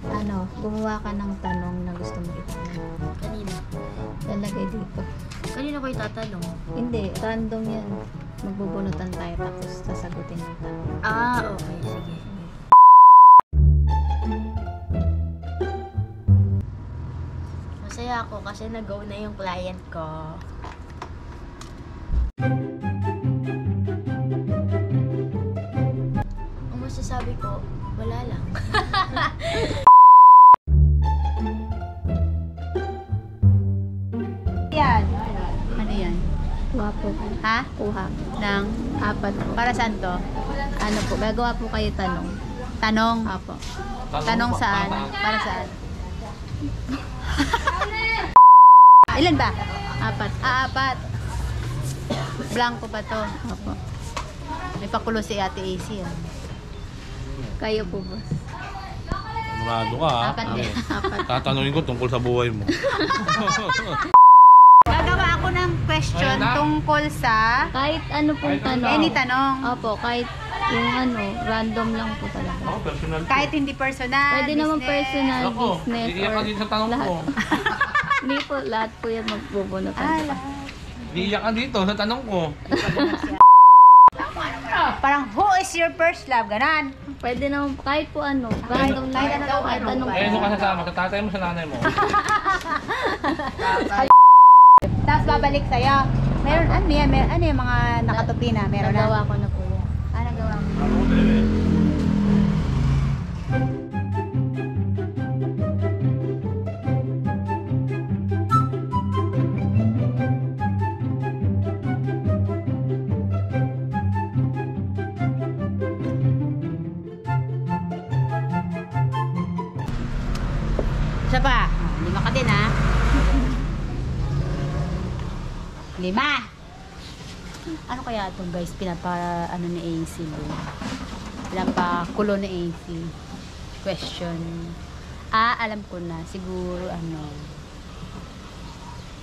Ano, gumawa ka ng tanong na gusto mo itanong. Kanina. Lalagay dito. Kanina ko itatanong. Hindi, random yan. Magbubunutan tayo tapos sasagutin yung tanong. Ah, okay. Sige. Masaya ako kasi nag-go na yung client ko. Ang masasabi ko, wala lang. Yan. Ano yan? Kuha po. Ha? Kuha. Nang? Apat po. Para saan to? Ano po, gagawa po kayo tanong. Tanong? Apo. Tanong saan? Para saan? Ilan ba? Apat. Apat. Blanco pa to. Apo. May pakulo si Ate AC. Kayo po, boss. Murado ka ha? Apat din. Apat. Tatanungin ko tungkol sa buhay mo. Gagawa ako ng question Ayun na. tungkol sa Kahit ano pong tanong. any tanong. Opo, kahit yung ano, random lang po talaga. Ako, personal to. Kahit hindi personal, Pwede naman business. personal, Ako, business, iiyak ka din sa tanong lahat. ko. Hindi po, lahat po yan magbubunutan. Iiyak ka dito sa tanong ko. Parang, who is your first love? Ganon. Pwede naman, kahit po ano, random lang. kahit ano, Kahit anong Eh, ano ka sasama? Sa tatay mo, sa nanay mo? Tapos babalik sa'yo. Meron, ano yan? Ano yung mga nakatupi na? Meron na? Nagawa ko na po yan. Nagawa mo? Ako, bebe. Isa pa. 5 ka din, ha? 5. Ano kaya itong guys? Pinapa, ano ni AC doon? Pinapakulo ni AC. Question. Alam ko na. Siguro, ano.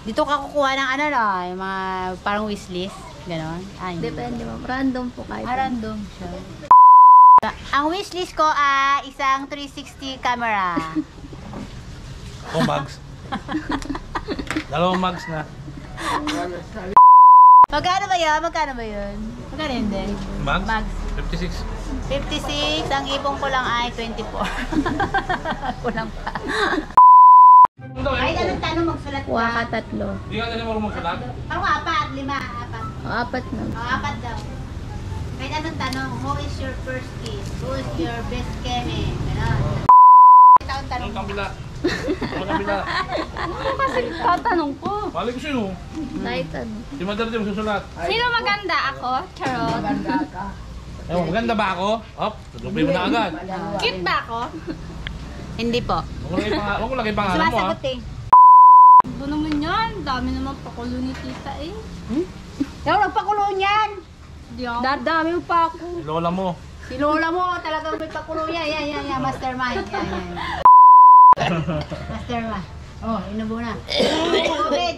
Dito ka kukuha ng ano, no? Yung mga parang wishlist. Ganon. Hindi. Depende mo. Random po kahit. Random siya. Ang wishlist ko ay isang 360 camera. O, mags. Dalawang mags na. Magkano ba yun? Magkano ba yun? Magkano yun din? Mags? Mags. 56. 56. Ang ipon ko lang ay 24. Kulang pa. Kahit anong tanong magsulat ka. Kuha ka tatlo. Hindi ka din marunong magsulat? Ako 4, 5, 4. O, apat na. 4 daw. Kahit anong tanong, who is your first kiss? Who is your best chemi? Ganon. Taon tanong Ang mo. kabila. Ang kabila. Ano kasi tatanong ko? Balik ko sino? Kahit ano. Si Mother Jim susulat. Sino maganda ako? Charot. Eh, maganda ba ako? Hop, tutupin mo na agad. Cute ba ako? Hindi po. Huwag mo lagay pangalan mo ha. Sumasagot eh. Ano naman yan? Dami naman pakulo ni tita eh. Ikaw nagpakulo niyan. Dadami mo pa ako. Si Lola mo. Si Lola mo talagang may pakulo yan. Yan. Mastermind. Yan. Mastermind. Oh, inubo na. May COVID.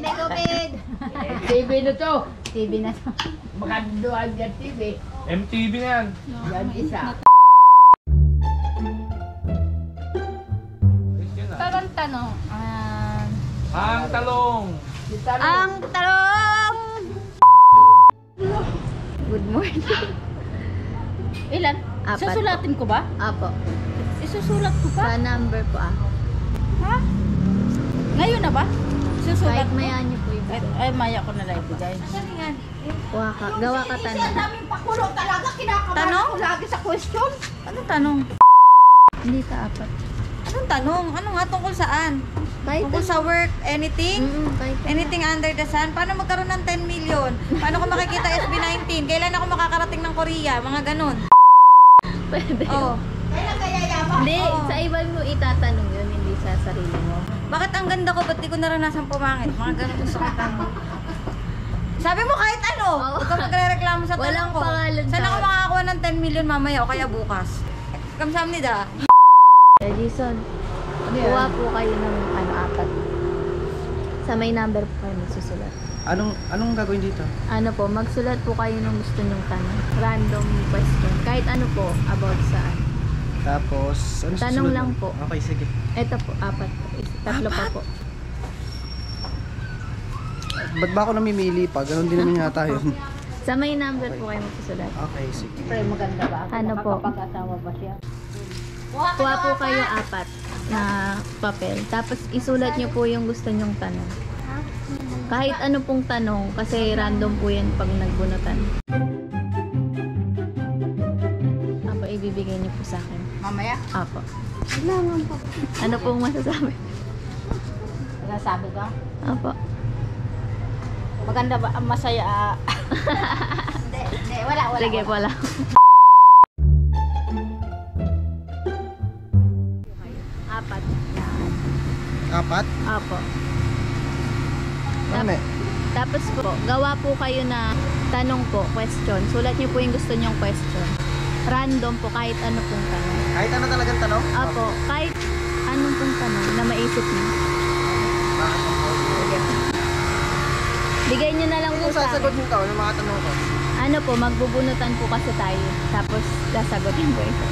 TV na to. TV na to. Makanduan dyan TV. MTV na yan. Yan isa. Parang tanong. Ang talong. Ang talong! Good morning. Ilan? Apat. Susulatin ko ba? Apo. Isusulat ko pa? Sa number po Ha? Ngayon na ba? Kahit maya niyo po yung Ay, maya ko na lang ibigay. kuha ka. Gawa ka tanong. Pakulo talaga, kinakabahan Tanong? ako lagi sa question. Anong tanong? Hindi ka apat. Anong tanong? Ano nga tungkol saan? Kahit Tungkol sa work, anything? kahit Anything under the sun? Paano magkaroon ng 10 million? Paano ko makikita SB19? Kailan ako makakarating ng Korea? Mga ganun. pwede. Oh. Kailan kaya yaman? Hindi, Oo. sa iba mo itatanong yun, hindi sa sarili mo. Bakit ang ganda ko? Ba't di ko naranasan pumangit? Mga ganun gusto ko tanong. Sabi mo kahit ano. Oo. Huwag ka magre-reklamo sa tanong Walang ko. pangalan Saan sa- ako makakakuha ng 10 million mamaya o kaya bukas? Kamsamnida. Kaya Jason, kuha po kayo ng apat. Sa may number po kayo magsusulat. Anong gagawin dito? Ano po, magsulat po kayo ng gusto nyong tanong. Random question. Kahit ano po, about saan. Tapos, ano Tanong susunod lang mo? po. Okay, sige. Ito po, 4 po. 3 pa po. Ba't ba ako namimili pa? Ganon din naman yata yun. Sa may number po kayo magsusulat. Okay, sige. Pre, maganda ba? Ano po? Nakakapag-asawa ba siya? Kuha po kayo 4 na papel. Tapos isulat nyo po yung gusto nyong tanong. Kahit ano pong tanong, kasi random po yan pag nagbunutan. Apo, ibibigay niyo po sa akin. Mamaya? Apo. Ano pong masasabi? Nasabi ka? Apo. Maganda ba? Masaya. Hindi, wala. Sige, wala. Apat. Apat? Apo. Ano eh? Tapos po, gawa po kayo na tanong po, question. Sulat niyo po yung gusto nyong question. Random po, kahit ano pong tanong. Kahit ano talagang tanong? Apo, kahit anong pong tanong na maisip niyo. Bigay niyo na lang po Kung sa sasagot akin. mo ka, ano mga tanong ko? Ano po, magbubunutan po kasi tayo. Tapos, sasagutin po ito.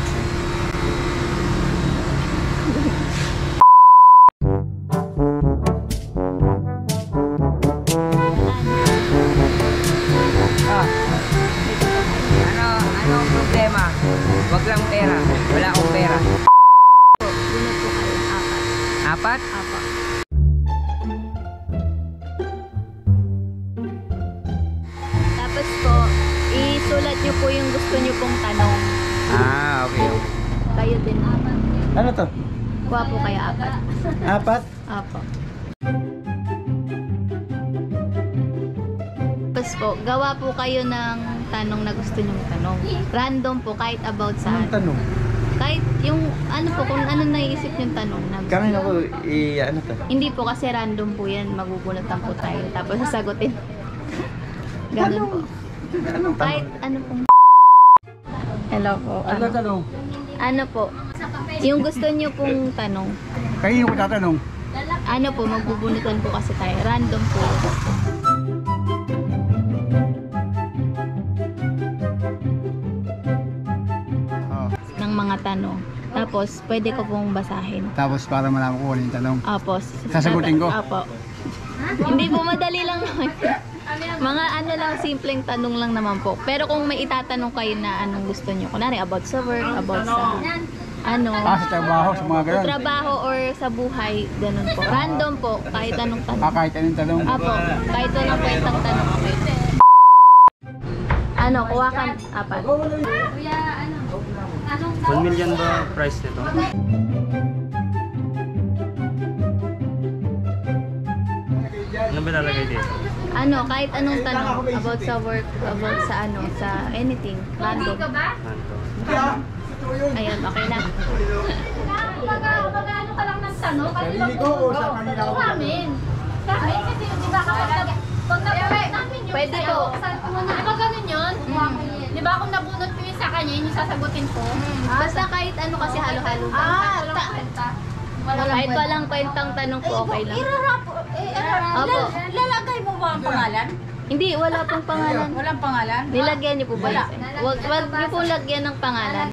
Ah, Ano ang problema? Wag lang pera. Wala akong pera. Bunot po kayo, 4. Apat? Apo. Tapos po, isulat niyo po yung gusto niyo pong tanong. Ah, okay. Kayo din. ano to? Kuha po kayo 4. Apat? Apo. Tapos po, gawa po kayo ng tanong na gusto nyong tanong. Random po, kahit about Anong saan. tanong? Kahit yung, ano po, kung ano naiisip yung tanong na gusto Kami nyo. ako, ano to? Hindi po kasi random po yan, magugunutan po tayo. Tapos sasagutin. Ganun po. Anong Kahit ano pong... Hello po. Ano tanong? Ano po? Yung gusto nyo pong tanong. Kayo ko tatanong. Ano po, magbubunutan po kasi tayo. Random po. Oh. Ng mga tanong. Tapos, pwede ko pong basahin. Tapos para malaman ko ano yung tanong. Apo. Sasagutin ko? Apo. Hindi po, madali lang naman. Mga ano lang, simpleng tanong lang naman po. Pero kung may itatanong kayo na anong gusto nyo, kunwari about sa work, about sa ano, Sa trabaho, sa mga sa trabaho or sa buhay, ganun po. Random po, kahit anong tanong. Kahit anong tanong. Apo, kahit walang kwentang tanong. Okay. Ano, kuha ka, 4. 1 million ba price nito? Ano ba lalagay dito? Ano, kahit anong tanong about sa work, about sa ano, sa anything, random. Ayan, okay na. Mag-ano ka lang ng tanong? Sarili ko o sa kanila ako? Amin. Kasi di ba kapag nabunot namin yun Pwede sa'yo, po. di ba ganun yun? Di ba kung nabunot ko yun sa kanya, yun yung sasagutin ko? Basta kahit ano kasi halo-halo. Walang kwenta. Kahit walang kwentang tanong po, okay lang. Opo. Lalagay mo ba ang pangalan? Hindi, wala pong pangalan. Walang pangalan? Nilagyan niyo po ba yun? Wag niyo po lagyan ng pangalan.